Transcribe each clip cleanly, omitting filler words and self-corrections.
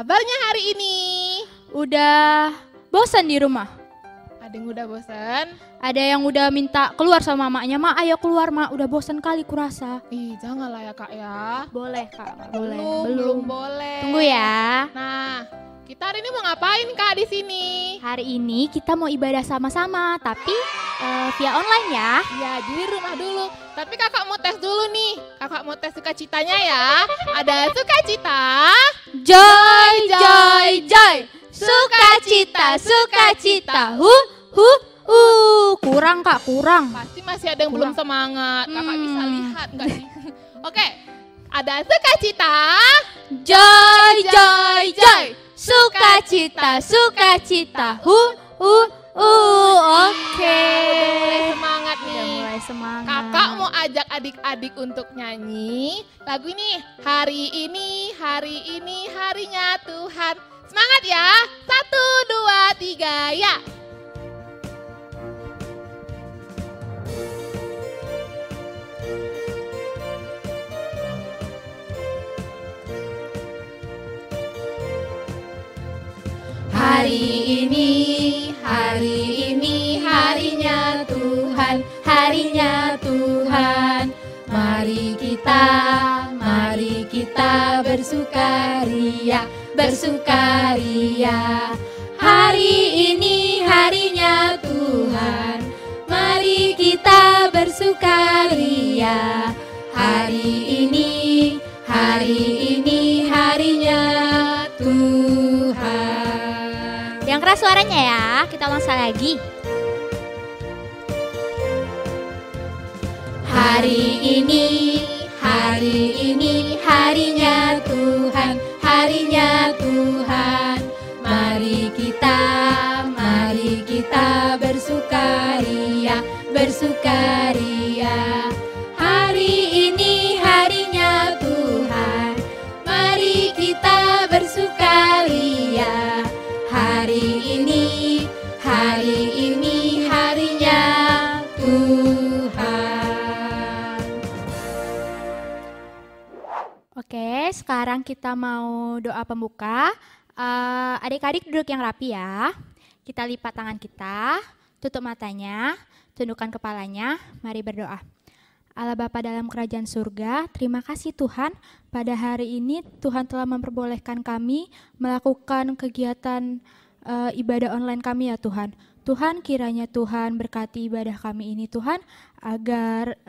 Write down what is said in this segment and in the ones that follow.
kabarnya hari ini? Udah bosan di rumah. Ada yang udah bosan? Ada yang udah minta keluar sama maknya. Mak, ayo keluar mak, udah bosan kali kurasa. Ih, janganlah ya kak ya. Boleh kak, nggak boleh. Belum boleh. Tunggu ya. Nah, kita hari ini mau ngapain kak di sini? Hari ini kita mau ibadah sama-sama, tapi via online ya. Ya, di rumah dulu. Tapi kakak mau tes dulu nih. Kakak mau tes sukacitanya ya. Ada sukacita. Joy, joy, joy. Sukacita, sukacita. Kurang kak, kurang. Pasti masih ada yang belum Kurang. semangat. Kakak bisa lihat nggak sih? Oke, ada sukacita. Joy, joy, joy. Sukacita, sukacita. Oke. Udah mulai semangat Udah nih. mulai semangat. Kakak mau ajak adik-adik untuk nyanyi lagu ini. Hari ini harinya Tuhan. Semangat ya. 1, 2, 3 ya. Hari ini harinya harinya Tuhan. Mari kita bersukaria, bersukaria. Hari ini harinya Tuhan. Mari kita bersukaria. Hari ini harinya Tuhan. Yang keras suaranya ya, kita ulang sekali lagi. Hari ini harinya Tuhan, harinya Tuhan. Mari kita bersukaria, bersukaria. Hari ini harinya Tuhan. Mari kita bersukaria. Hari ini harinya Tuhan. Oke, sekarang kita mau doa pembuka. Adik-adik duduk yang rapi ya. Kita lipat tangan kita, tutup matanya, tundukkan kepalanya. Mari berdoa. Allah Bapa dalam kerajaan surga, terima kasih Tuhan. Pada hari ini Tuhan telah memperbolehkan kami melakukan kegiatan ibadah online kami ya Tuhan. Tuhan, kiranya Tuhan berkati ibadah kami ini Tuhan, agar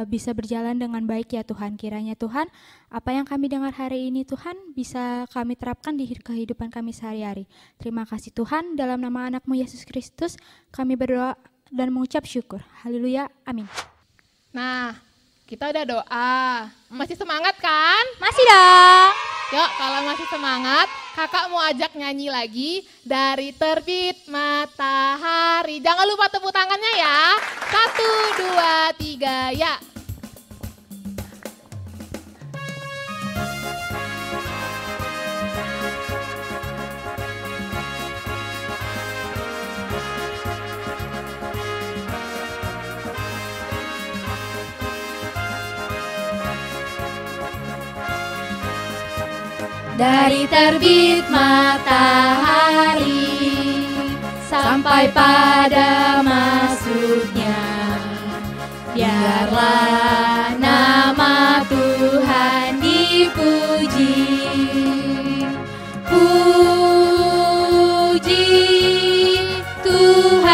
bisa berjalan dengan baik ya Tuhan. Kiranya Tuhan, apa yang kami dengar hari ini Tuhan bisa kami terapkan di kehidupan kami sehari-hari. Terima kasih Tuhan, dalam nama anak-Mu Yesus Kristus kami berdoa dan mengucap syukur. Haleluya, amin. Nah, kita udah doa. Masih semangat kan? Masih dong. Yuk, kalau masih semangat, kakak mau ajak nyanyi lagi dari Terbit Matahari. Jangan lupa tepuk tangannya ya. 1, 2, 3 ya. Dari terbit matahari sampai pada masuknya, biarlah nama Tuhan dipuji. Puji Tuhan,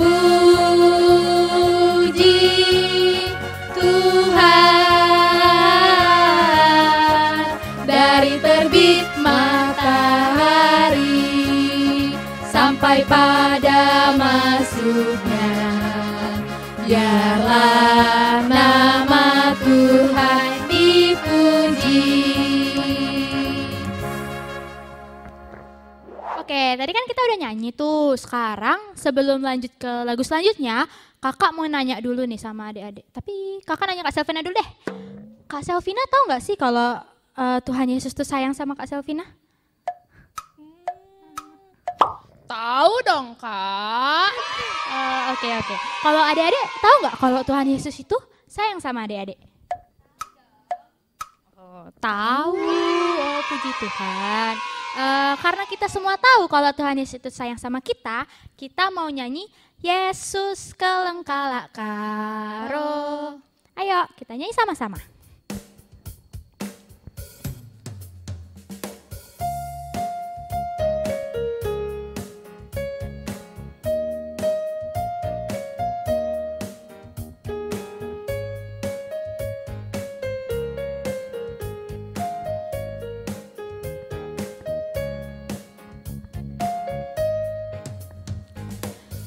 puji Tuhan. Dari terbit matahari sampai pada masuknya, biarlah nama Tuhan dipuji. Oke, tadi kan kita udah nyanyi tuh. Sekarang sebelum lanjut ke lagu selanjutnya, kakak mau nanya dulu nih sama adik-adik. Tapi kakak nanya Kak Selvina dulu deh. Kak Selvina tahu nggak sih kalau Tuhan Yesus tuh sayang sama Kak Selvina? Tahu dong kak. Oke. Kalau adik-adik tahu nggak kalau Tuhan Yesus itu sayang sama adik-adik? Tahu, oh puji Tuhan. Karena kita semua tahu kalau Tuhan Yesus itu sayang sama kita mau nyanyi Yesus kelengkala karo. Ayo kita nyanyi sama-sama.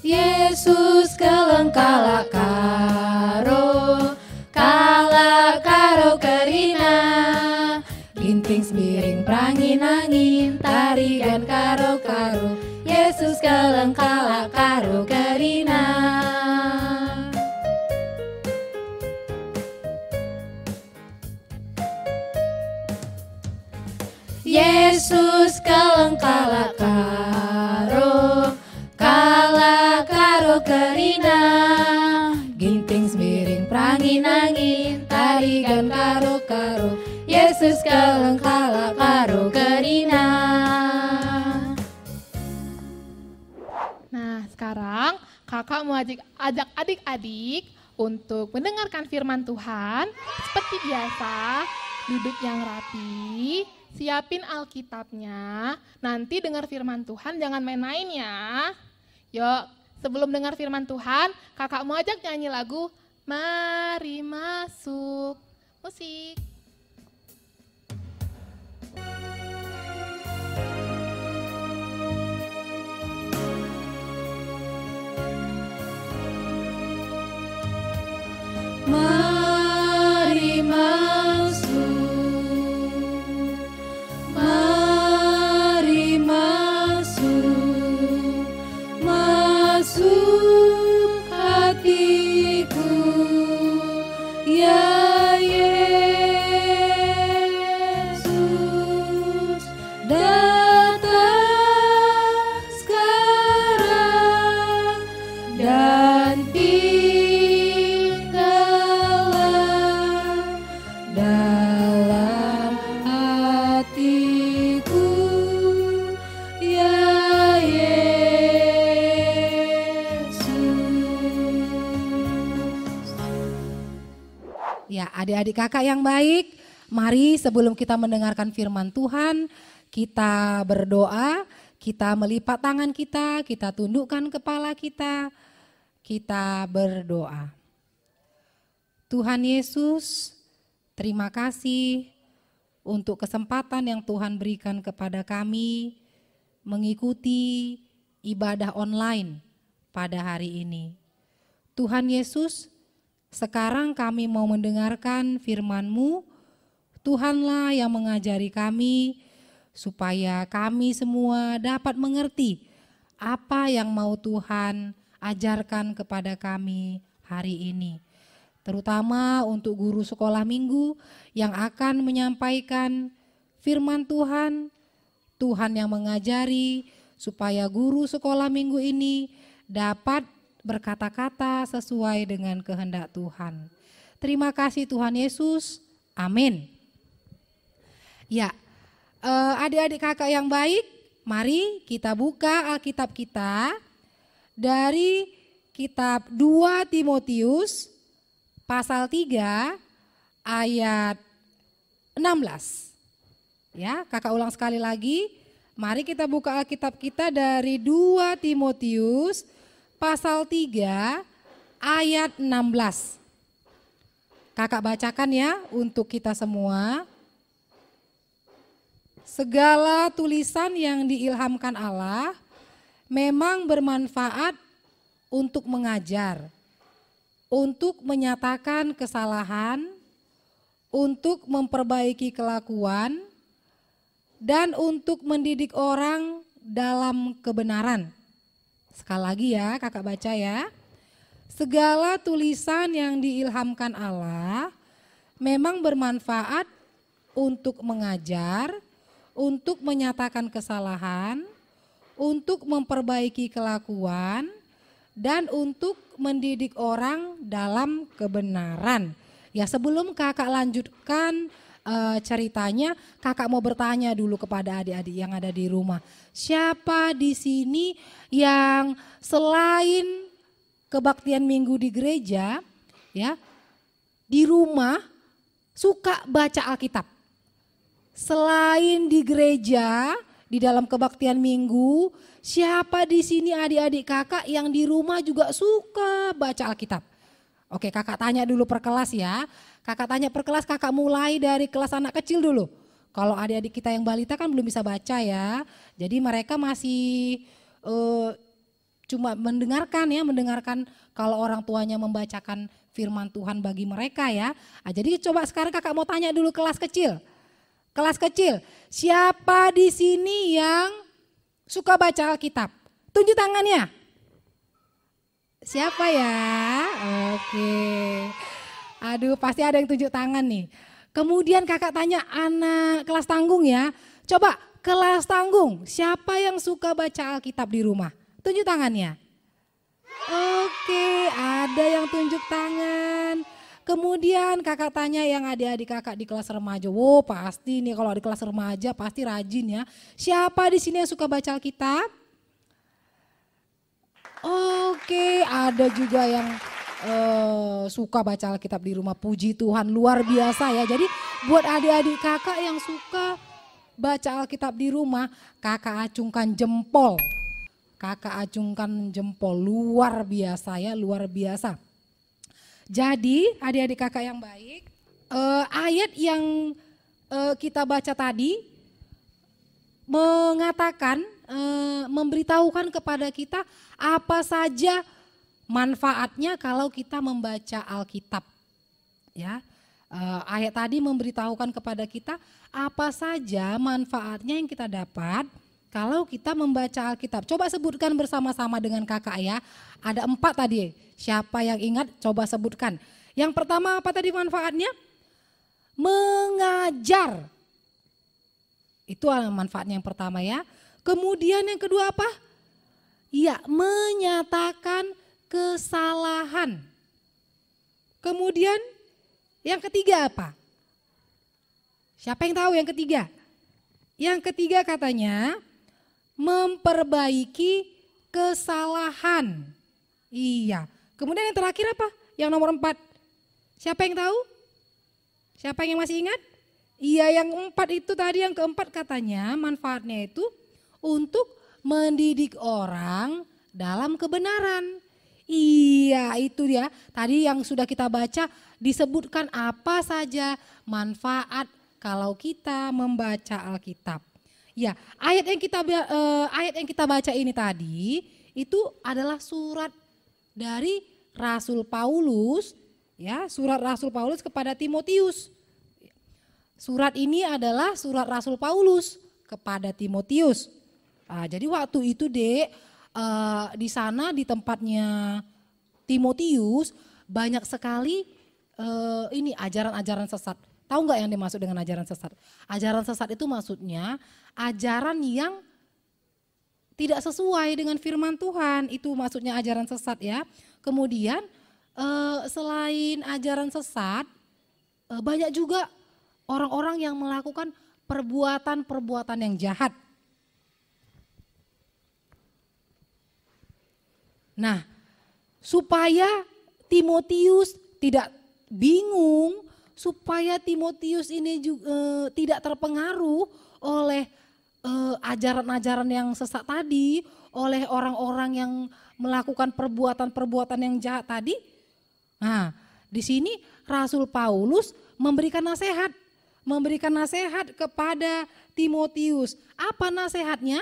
Yesus kelengkala karo, kala karo kerina, ginting semiring prangin angin, tarigan karo karo. Yesus kelengkala karo kerina. Yesus kelengkala karo, kala karo kerina, ginting semiring prangin angin, tarigan karo karo. Yesus kelengkala karo kerina. Nah, sekarang kakak mau ajak adik-adik untuk mendengarkan firman Tuhan. Seperti biasa, duduk yang rapi, siapin Alkitabnya. Nanti dengar firman Tuhan, jangan main-main ya. Yuk, sebelum dengar firman Tuhan, kakak mau ajak nyanyi lagu Mari Masuk. Musik. Mari masuk, mari masuk, masuk hatiku, ya Yesus, datang sekarang dan dalam hatiku, ya Yesus. Ya, adik-adik kakak yang baik, mari sebelum kita mendengarkan firman Tuhan, kita berdoa, kita melipat tangan kita tundukkan kepala kita berdoa. Tuhan Yesus, terima kasih untuk kesempatan yang Tuhan berikan kepada kami mengikuti ibadah online pada hari ini. Tuhan Yesus, sekarang kami mau mendengarkan firman-Mu. Tuhanlah yang mengajari kami supaya kami semua dapat mengerti apa yang mau Tuhan ajarkan kepada kami hari ini. Terutama untuk guru sekolah minggu yang akan menyampaikan firman Tuhan, Tuhan yang mengajari supaya guru sekolah minggu ini dapat berkata-kata sesuai dengan kehendak Tuhan. Terima kasih Tuhan Yesus, amin. Ya, adik-adik kakak yang baik, mari kita buka Alkitab kita dari kitab 2 Timotius pasal 3 ayat 16. Ya, kakak ulang sekali lagi. Mari kita buka Alkitab kita dari 2 Timotius pasal 3 ayat 16. Kakak bacakan ya untuk kita semua. Segala tulisan yang diilhamkan Allah memang bermanfaat untuk mengajar, untuk menyatakan kesalahan, untuk memperbaiki kelakuan, dan untuk mendidik orang dalam kebenaran. Sekali lagi ya, kakak baca ya. Segala tulisan yang diilhamkan Allah memang bermanfaat untuk mengajar, untuk menyatakan kesalahan, untuk memperbaiki kelakuan, dan untuk mendidik orang dalam kebenaran. Ya, sebelum kakak lanjutkan ceritanya, kakak mau bertanya dulu kepada adik-adik yang ada di rumah. Siapa di sini yang selain kebaktian minggu di gereja, ya, di rumah suka baca Alkitab? Selain di gereja, di dalam kebaktian minggu, siapa di sini adik-adik kakak yang di rumah juga suka baca Alkitab? Oke, kakak tanya dulu per kelas ya. Kakak tanya per kelas, kakak mulai dari kelas anak kecil dulu. Kalau adik-adik kita yang balita kan belum bisa baca ya. Jadi mereka masih cuma mendengarkan kalau orang tuanya membacakan firman Tuhan bagi mereka ya. Nah, jadi coba sekarang kakak mau tanya dulu kelas kecil. Kelas kecil, siapa di sini yang suka baca Alkitab? Tunjuk tangannya. Siapa ya? Oke. Aduh, pasti ada yang tunjuk tangan nih. Kemudian kakak tanya anak kelas tanggung ya. Coba kelas tanggung, siapa yang suka baca Alkitab di rumah? Tunjuk tangannya. Oke, ada yang tunjuk tangan. Kemudian kakak tanya yang adik-adik kakak di kelas remaja. Wow, pasti nih kalau di kelas remaja pasti rajin ya. Siapa di sini yang suka baca Alkitab? Oke, ada juga yang suka baca Alkitab di rumah. Puji Tuhan, luar biasa ya. Jadi buat adik-adik kakak yang suka baca Alkitab di rumah, kakak acungkan jempol. Kakak acungkan jempol, luar biasa ya, luar biasa. Jadi adik-adik kakak yang baik, ayat yang kita baca tadi mengatakan, memberitahukan kepada kita apa saja manfaatnya kalau kita membaca Alkitab. Ya, ayat tadi memberitahukan kepada kita apa saja manfaatnya yang kita dapat kalau kita membaca Alkitab. Coba sebutkan bersama-sama dengan kakak ya. Ada 4 tadi. Siapa yang ingat? Coba sebutkan. Yang pertama apa tadi manfaatnya? Mengajar. Itu manfaatnya yang pertama ya. Kemudian yang kedua apa? Iya, menyatakan kesalahan. Kemudian yang ketiga apa? Siapa yang tahu yang ketiga? Yang ketiga katanya memperbaiki kesalahan. Iya. Kemudian yang terakhir apa? Yang nomor 4. Siapa yang tahu? Siapa yang masih ingat? Iya, yang 4 itu tadi, yang keempat katanya manfaatnya itu untuk mendidik orang dalam kebenaran. Iya, itu dia. Tadi yang sudah kita baca disebutkan apa saja manfaat kalau kita membaca Alkitab. Ya, ayat yang kita baca ini tadi itu adalah surat dari Rasul Paulus, ya, surat Rasul Paulus kepada Timotius. Surat ini adalah surat Rasul Paulus kepada Timotius. Nah, jadi waktu itu di sana di tempatnya Timotius banyak sekali ini ajaran-ajaran sesat. Tahu nggak yang dimaksud dengan ajaran sesat? Ajaran sesat itu maksudnya ajaran yang tidak sesuai dengan firman Tuhan. Itu maksudnya ajaran sesat ya. Kemudian selain ajaran sesat, banyak juga orang-orang yang melakukan perbuatan-perbuatan yang jahat. Nah, supaya Timotius tidak bingung, supaya Timotius ini juga tidak terpengaruh oleh ajaran-ajaran yang sesat tadi, oleh orang-orang yang melakukan perbuatan-perbuatan yang jahat tadi. Nah, di sini Rasul Paulus memberikan nasihat kepada Timotius. Apa nasihatnya?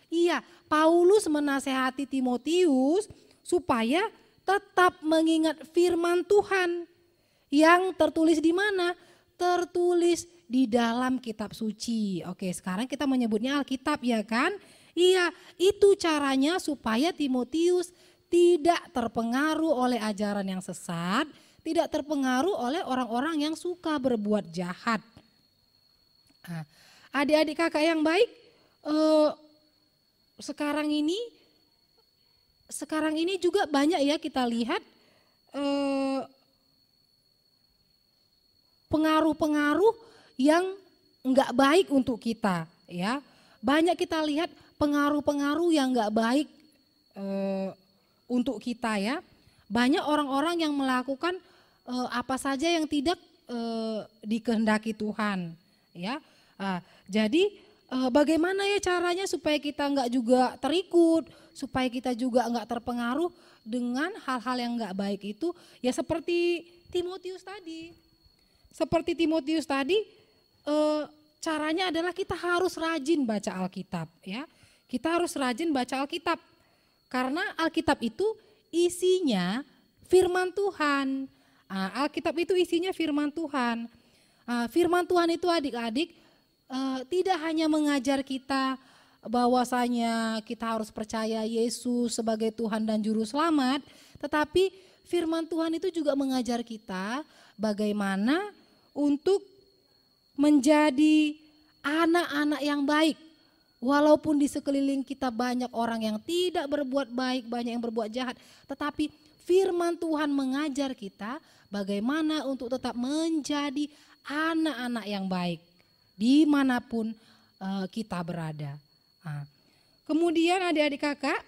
Iya, Paulus menasehati Timotius supaya tetap mengingat firman Tuhan yang tertulis di mana? Tertulis di dalam kitab suci. Oke, sekarang kita menyebutnya Alkitab ya kan? Iya, itu caranya supaya Timotius tidak terpengaruh oleh ajaran yang sesat, tidak terpengaruh oleh orang-orang yang suka berbuat jahat. Nah, adik-adik kakak yang baik, sekarang ini juga banyak ya kita lihat pengaruh-pengaruh yang enggak baik untuk kita, ya. Banyak kita lihat pengaruh-pengaruh yang enggak baik untuk kita, ya. Banyak orang-orang yang melakukan apa saja yang tidak dikehendaki Tuhan, ya. Jadi bagaimana ya caranya supaya kita enggak juga terikut, supaya kita juga enggak terpengaruh dengan hal-hal yang enggak baik itu, ya seperti Timotius tadi. Seperti Timotius tadi, caranya adalah kita harus rajin baca Alkitab, ya. Kita harus rajin baca Alkitab. Karena Alkitab itu isinya firman Tuhan. Alkitab itu isinya firman Tuhan. Firman Tuhan itu adik-adik tidak hanya mengajar kita bahwasanya kita harus percaya Yesus sebagai Tuhan dan Juru Selamat, tetapi firman Tuhan itu juga mengajar kita bagaimana untuk menjadi anak-anak yang baik. Walaupun di sekeliling kita banyak orang yang tidak berbuat baik, banyak yang berbuat jahat, tetapi firman Tuhan mengajar kita bagaimana untuk tetap menjadi anak-anak yang baik dimanapun kita berada. Kemudian adik-adik kakak,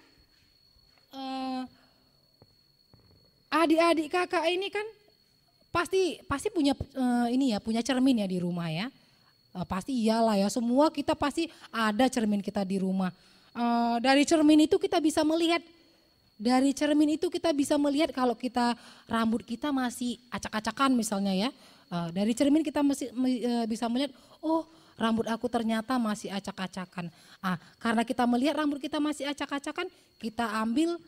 adik-adik kakak ini kan pasti punya punya cermin ya di rumah ya. Pasti iyalah ya, semua kita pasti ada cermin kita di rumah. Dari cermin itu kita bisa melihat, kalau kita rambut kita masih acak-acakan misalnya ya. Dari cermin kita bisa melihat, oh rambut aku ternyata masih acak-acakan. Karena kita melihat rambut kita masih acak-acakan, kita ambil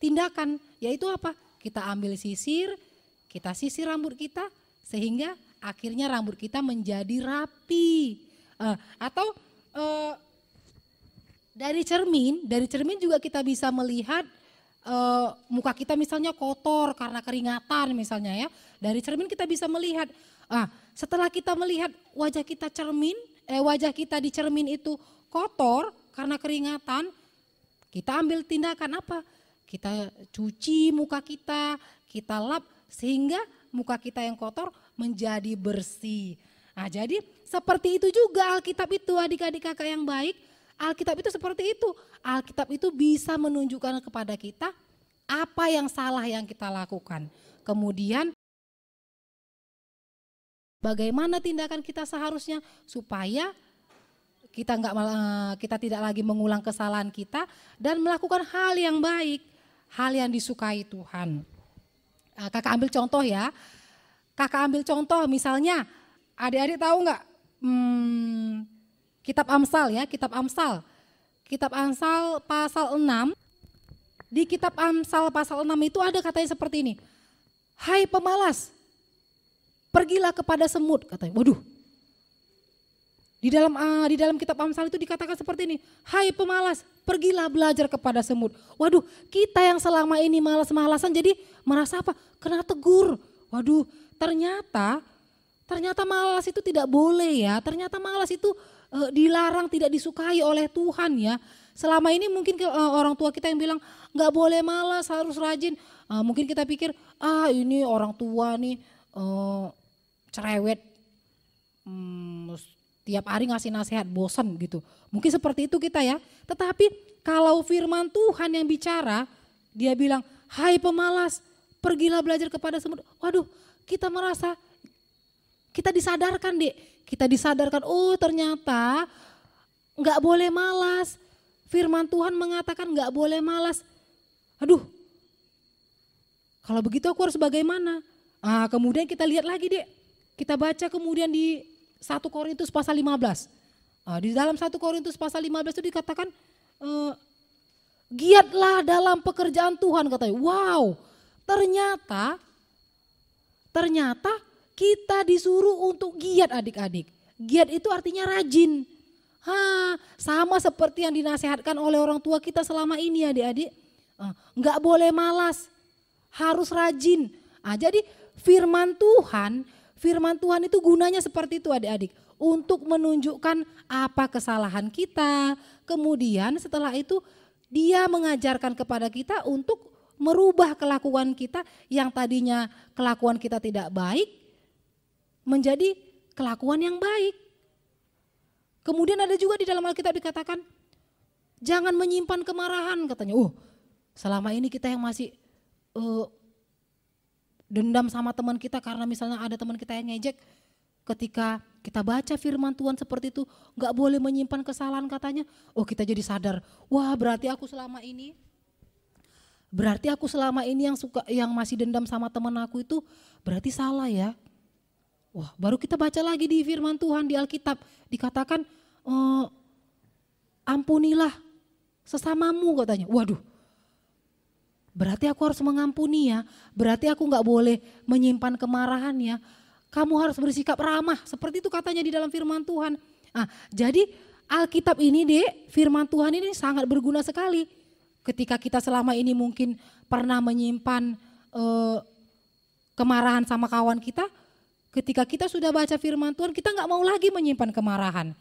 tindakan, yaitu apa? Kita ambil sisir, kita sisir rambut kita sehingga akhirnya rambut kita menjadi rapi. Atau dari cermin juga kita bisa melihat muka kita misalnya kotor karena keringatan misalnya ya. Dari cermin kita bisa melihat. Setelah kita melihat wajah kita di cermin itu kotor karena keringatan, kita ambil tindakan apa? Kita cuci muka kita lap sehingga muka kita yang kotor menjadi bersih. Jadi seperti itu juga Alkitab itu, adik-adik kakak yang baik. Alkitab itu seperti itu. Alkitab itu bisa menunjukkan kepada kita apa yang salah yang kita lakukan. Kemudian bagaimana tindakan kita seharusnya supaya kita tidak lagi mengulang kesalahan kita dan melakukan hal yang baik, hal yang disukai Tuhan. Kakak ambil contoh ya. Kakak ambil contoh misalnya, adik-adik tahu nggak Kitab Amsal ya, Kitab Amsal pasal 6. Di Kitab Amsal pasal 6 itu ada katanya seperti ini. Hai pemalas, pergilah kepada semut, katanya. Waduh. Di dalam Kitab Amsal itu dikatakan seperti ini. Hai pemalas, pergilah belajar kepada semut. Waduh, kita yang selama ini malas-malasan jadi merasa apa? Kena tegur. Waduh, ternyata malas itu tidak boleh ya. Ternyata malas itu dilarang, tidak disukai oleh Tuhan ya. Selama ini mungkin orang tua kita yang bilang nggak boleh malas, harus rajin. Mungkin kita pikir ini orang tua nih cerewet, tiap hari ngasih nasihat, bosan gitu. Mungkin seperti itu kita ya. Tetapi kalau firman Tuhan yang bicara, dia bilang, hai pemalas, pergilah belajar kepada semut. Waduh, kita merasa, kita disadarkan dek. Kita disadarkan, oh ternyata gak boleh malas. Firman Tuhan mengatakan gak boleh malas. Aduh, kalau begitu aku harus bagaimana? Kemudian kita lihat lagi dek. Kita baca kemudian di 1 Korintus pasal 15. Di dalam 1 Korintus pasal 15 itu dikatakan giatlah dalam pekerjaan Tuhan katanya. Wow, ternyata kita disuruh untuk giat adik-adik. Giat itu artinya rajin. Sama seperti yang dinasihatkan oleh orang tua kita selama ini adik-adik. Enggak boleh malas, harus rajin. Jadi firman Tuhan itu gunanya seperti itu adik-adik. Untuk menunjukkan apa kesalahan kita. Kemudian setelah itu dia mengajarkan kepada kita untuk merubah kelakuan kita yang tadinya kelakuan kita tidak baik. Menjadi kelakuan yang baik. Kemudian ada juga di dalam Alkitab dikatakan, jangan menyimpan kemarahan katanya. Selama ini kita yang masih dendam sama teman kita karena misalnya ada teman kita yang ngejek, ketika kita baca firman Tuhan seperti itu, gak boleh menyimpan kesalahan katanya. Kita jadi sadar, berarti aku selama ini yang masih dendam sama teman aku itu berarti salah ya. Baru kita baca lagi di firman Tuhan di Alkitab dikatakan ampunilah sesamamu katanya. Berarti aku harus mengampuni ya, berarti aku gak boleh menyimpan kemarahan ya. Kamu harus bersikap ramah, seperti itu katanya di dalam firman Tuhan. Jadi Alkitab ini firman Tuhan ini sangat berguna sekali. Ketika kita selama ini mungkin pernah menyimpan kemarahan sama kawan kita, ketika kita sudah baca firman Tuhan, kita gak mau lagi menyimpan kemarahan.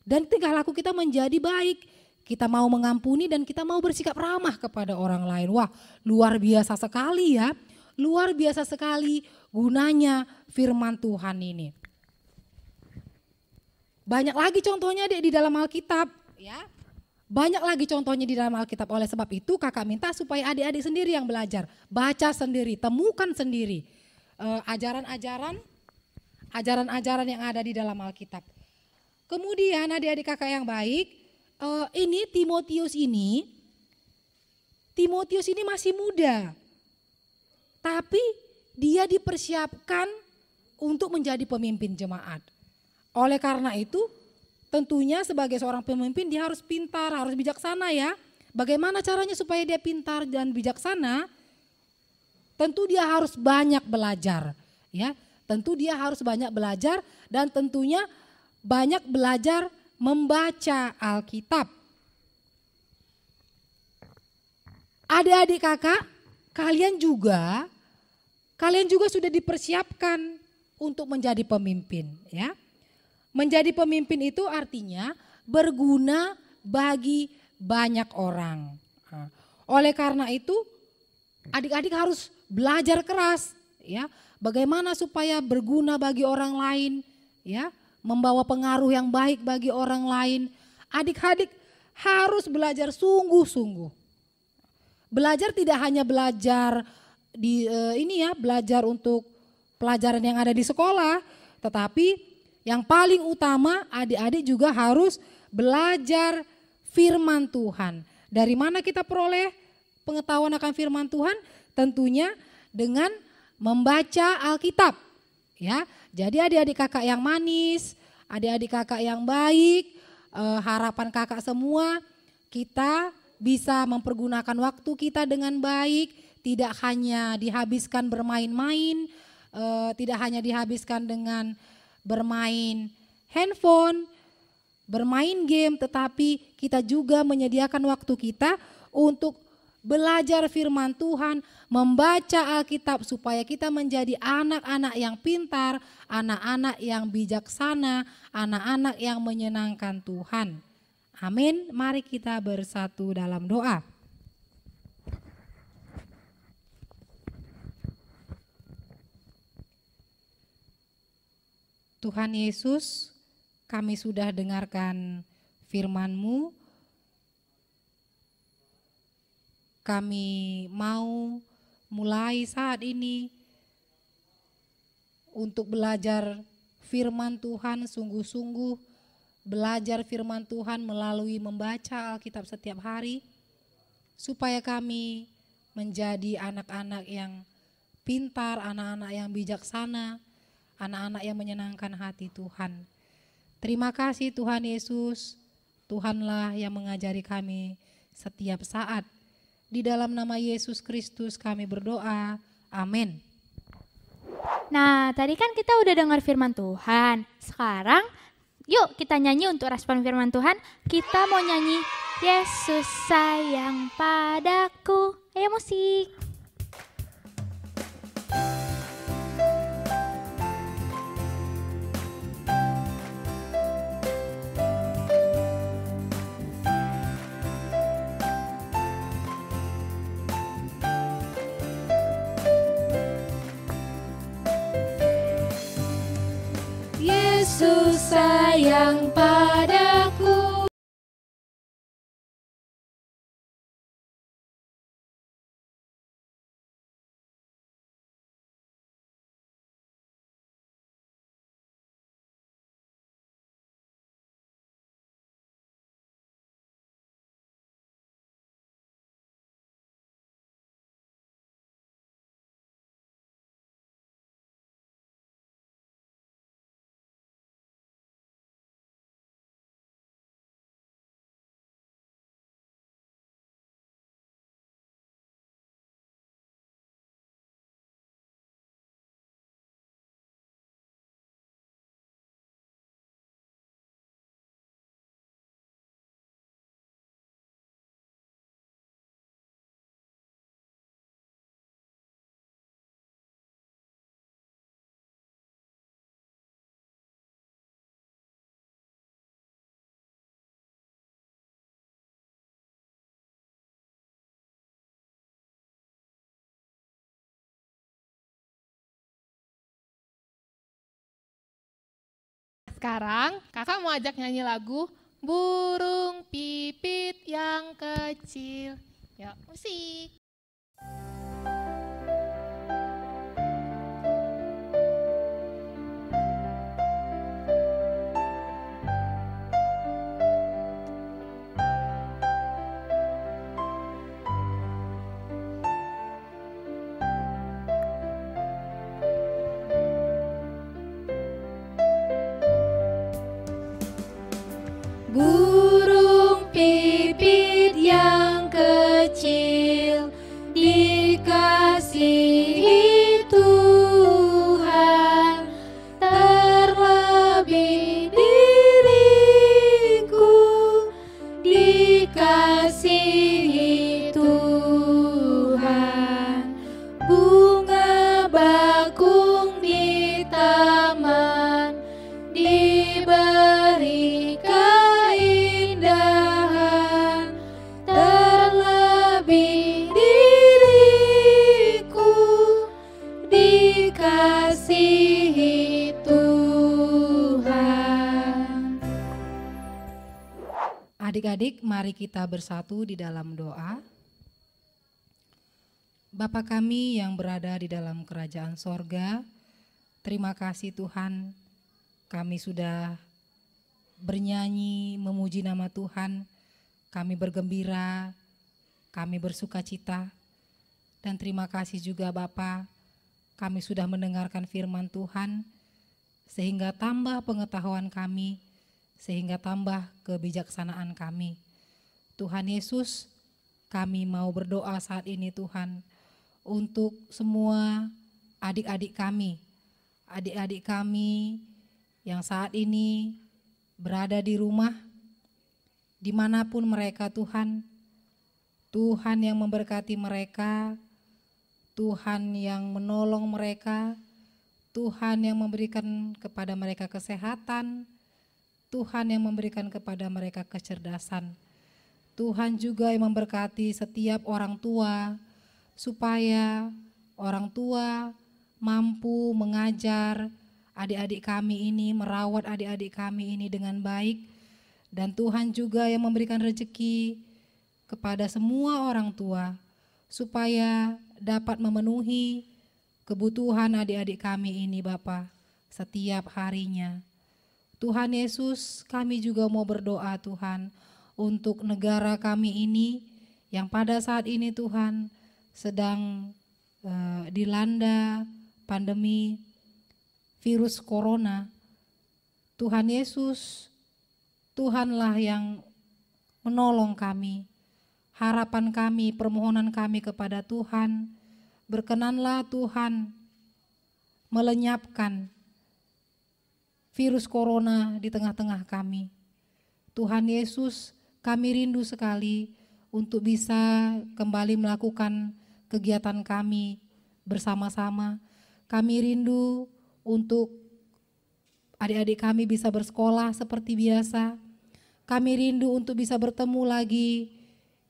Dan tingkah laku kita menjadi baik. Kita mau mengampuni dan kita mau bersikap ramah kepada orang lain. Luar biasa sekali ya. Luar biasa sekali gunanya firman Tuhan ini. Banyak lagi contohnya di dalam Alkitab ya. Banyak lagi contohnya di dalam Alkitab. Oleh sebab itu kakak minta supaya adik-adik sendiri yang belajar. Baca sendiri, temukan sendiri ajaran-ajaran yang ada di dalam Alkitab. Kemudian adik-adik kakak yang baik, ini Timotius ini masih muda, tapi dia dipersiapkan untuk menjadi pemimpin jemaat. Oleh karena itu tentunya sebagai seorang pemimpin dia harus pintar, harus bijaksana ya. Bagaimana caranya supaya dia pintar dan bijaksana? Tentu dia harus banyak belajar ya. Tentu dia harus banyak belajar dan tentunya banyak belajar membaca Alkitab. Adik-adik kakak, kalian juga sudah dipersiapkan untuk menjadi pemimpin ya. Menjadi pemimpin itu artinya berguna bagi banyak orang. Oleh karena itu adik-adik harus belajar keras ya. Bagaimana supaya berguna bagi orang lain ya. Membawa pengaruh yang baik bagi orang lain. Adik-adik harus belajar sungguh-sungguh. Belajar tidak hanya belajar belajar untuk pelajaran yang ada di sekolah, tetapi yang paling utama adik-adik juga harus belajar firman Tuhan. Dari mana kita peroleh pengetahuan akan firman Tuhan? Tentunya dengan membaca Alkitab. Ya, jadi adik-adik kakak yang manis, adik-adik kakak yang baik, harapan kakak semua kita bisa mempergunakan waktu kita dengan baik, tidak hanya dihabiskan bermain-main, tidak hanya dihabiskan dengan bermain handphone, bermain game, tetapi kita juga menyediakan waktu kita untuk belajar firman Tuhan, membaca Alkitab supaya kita menjadi anak-anak yang pintar, anak-anak yang bijaksana, anak-anak yang menyenangkan Tuhan. Amin. Mari kita bersatu dalam doa. Tuhan Yesus, kami sudah dengarkan firman-Mu. Kami mau mulai saat ini untuk belajar firman Tuhan sungguh-sungguh, belajar firman Tuhan melalui membaca Alkitab setiap hari, supaya kami menjadi anak-anak yang pintar, anak-anak yang bijaksana, anak-anak yang menyenangkan hati Tuhan. Terima kasih Tuhan Yesus, Tuhanlah yang mengajari kami setiap saat. Di dalam nama Yesus Kristus kami berdoa, amin. Nah, tadi kan kita udah dengar firman Tuhan. Sekarang yuk kita nyanyi untuk respon firman Tuhan. Kita mau nyanyi Yesus sayang padaku. Ayo musik. sayang padaku. Sekarang kakak mau ajak nyanyi lagu Burung Pipit yang Kecil. Yuk, musik. Burung pipit yang kecil dikasihi Tuhan, terlebih diriku dikasihi Tuhan. Bunga bakung di taman diberi keindahan, terlebih diriku dikasihi Tuhan. Adik-adik, mari kita bersatu di dalam doa. Bapa kami yang berada di dalam kerajaan sorga, terima kasih Tuhan, kami sudah bernyanyi memuji nama Tuhan, kami bergembira, kami bersuka cita, dan terima kasih juga Bapa, kami sudah mendengarkan firman Tuhan, sehingga tambah pengetahuan kami, sehingga tambah kebijaksanaan kami. Tuhan Yesus, kami mau berdoa saat ini Tuhan, untuk semua adik-adik kami yang saat ini berada di rumah, dimanapun mereka Tuhan, Tuhan yang memberkati mereka, Tuhan yang menolong mereka, Tuhan yang memberikan kepada mereka kesehatan, Tuhan yang memberikan kepada mereka kecerdasan, Tuhan juga yang memberkati setiap orang tua, supaya orang tua mampu mengajar adik-adik kami ini, merawat adik-adik kami ini dengan baik. Dan Tuhan juga yang memberikan rezeki kepada semua orang tua, supaya dapat memenuhi kebutuhan adik-adik kami ini Bapa setiap harinya. Tuhan Yesus, kami juga mau berdoa Tuhan untuk negara kami ini yang pada saat ini Tuhan sedang dilanda pandemi virus corona. Tuhan Yesus, Tuhanlah yang menolong kami. Harapan kami, permohonan kami kepada Tuhan, berkenanlah Tuhan melenyapkan virus corona di tengah-tengah kami. Tuhan Yesus, kami rindu sekali untuk bisa kembali melakukan kegiatan kami bersama-sama. Kami rindu untuk adik-adik kami bisa bersekolah seperti biasa. Kami rindu untuk bisa bertemu lagi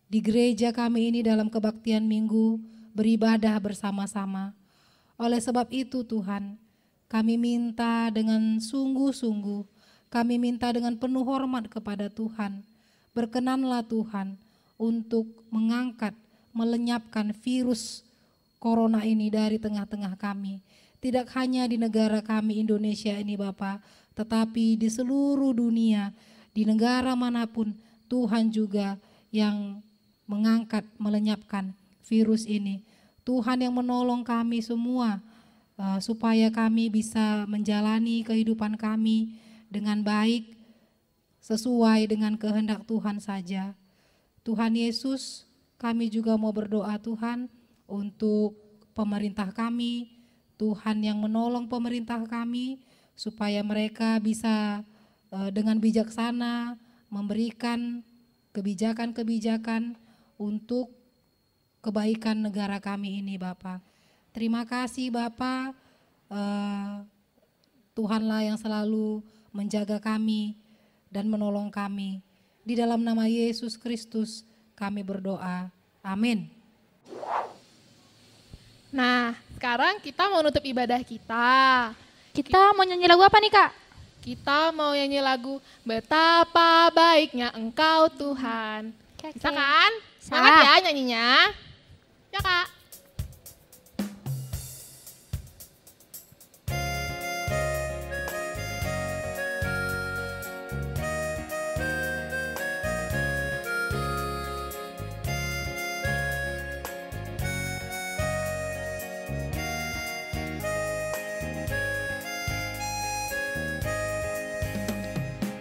di gereja kami ini dalam kebaktian minggu, beribadah bersama-sama. Oleh sebab itu Tuhan, kami minta dengan sungguh-sungguh, kami minta dengan penuh hormat kepada Tuhan. Berkenanlah Tuhan untuk mengangkat, melenyapkan virus corona ini dari tengah-tengah kami. Tidak hanya di negara kami Indonesia ini Bapa, tetapi di seluruh dunia, di negara manapun Tuhan juga yang mengangkat, melenyapkan virus ini. Tuhan yang menolong kami semua supaya kami bisa menjalani kehidupan kami dengan baik sesuai dengan kehendak Tuhan saja. Tuhan Yesus, kami juga mau berdoa Tuhan untuk pemerintah kami, Tuhan yang menolong pemerintah kami supaya mereka bisa dengan bijaksana memberikan kebijakan-kebijakan untuk kebaikan negara kami ini Bapa. Terima kasih Bapa, Tuhanlah yang selalu menjaga kami dan menolong kami. Di dalam nama Yesus Kristus kami berdoa. Amin. Nah, sekarang kita mau nutup ibadah kita. Kita mau nyanyi lagu apa nih Kak? Kita mau nyanyi lagu Betapa Baiknya Engkau Tuhan. Oke. Bisa kan? Bisa. Semangat ya nyanyinya. Ya Kak.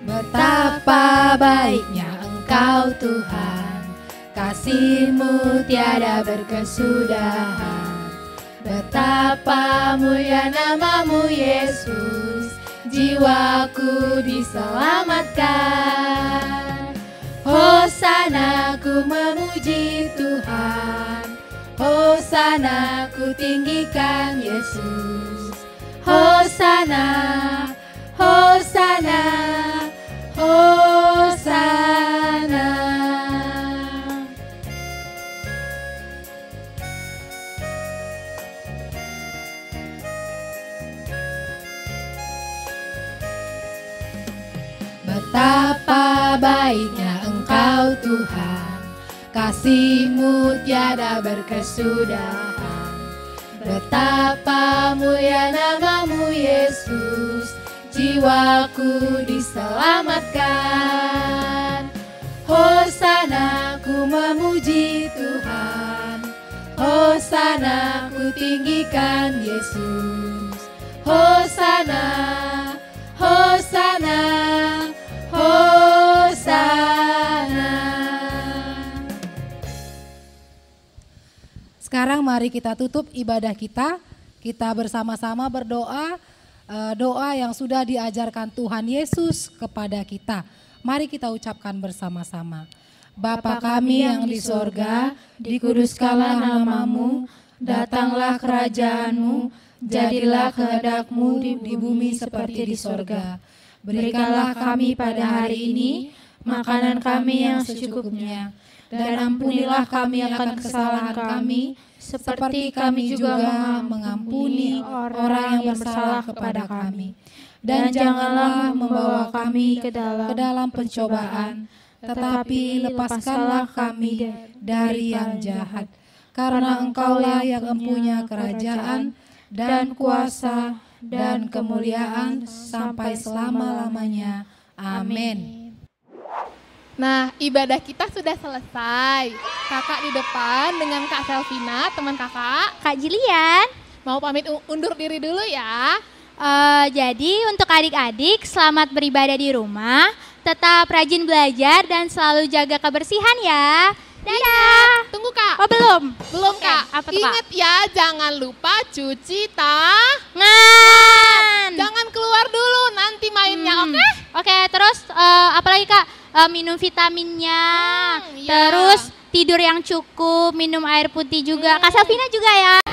Betapa baiknya Engkau Tuhan, kasih-Mu tiada berkesudahan. Betapa mulia nama-Mu Yesus, jiwaku diselamatkan. Hosana ku memuji Tuhan, Hosana ku tinggikan Yesus. Hosana, Hosana, Hosana. Betapa baiknya Engkau Tuhan, kasih-Mu tiada berkesudahan. Betapa mulia nama-Mu Yesus, jiwaku diselamatkan. Hosana ku memuji Tuhan, Hosana ku tinggikan Yesus. Hosana, Hosana, Hosana. Sekarang mari kita tutup ibadah kita. Kita bersama-sama berdoa. Doa yang sudah diajarkan Tuhan Yesus kepada kita. Mari kita ucapkan bersama-sama. Bapa kami yang di sorga, dikuduskanlah nama-Mu, datanglah kerajaan-Mu, jadilah kehendak-Mu di bumi seperti di sorga. Berikanlah kami pada hari ini makanan kami yang secukupnya, dan ampunilah kami akan kesalahan kami, seperti kami juga mengampuni orang yang bersalah kepada kami. Dan janganlah membawa kami ke dalam pencobaan, tetapi lepaskanlah kami dari yang jahat. Karena Engkaulah yang mempunyai kerajaan dan kuasa dan kemuliaan sampai selama-lamanya. Amin. Nah, ibadah kita sudah selesai. Kakak di depan dengan Kak Selvina, teman kakak. Kak Jilian. Mau pamit undur diri dulu ya. Jadi untuk adik-adik selamat beribadah di rumah, tetap rajin belajar dan selalu jaga kebersihan ya. Dadah. Tunggu Kak. Oh belum? Belum Kak. Apa tuh, Kak? Ingat ya, jangan lupa cuci tangan. Ngan. Jangan keluar dulu, nanti mainnya, oke? Oke, terus apa lagi Kak? Minum vitaminnya, Iya. terus tidur yang cukup, minum air putih juga. Kak Selvina juga ya.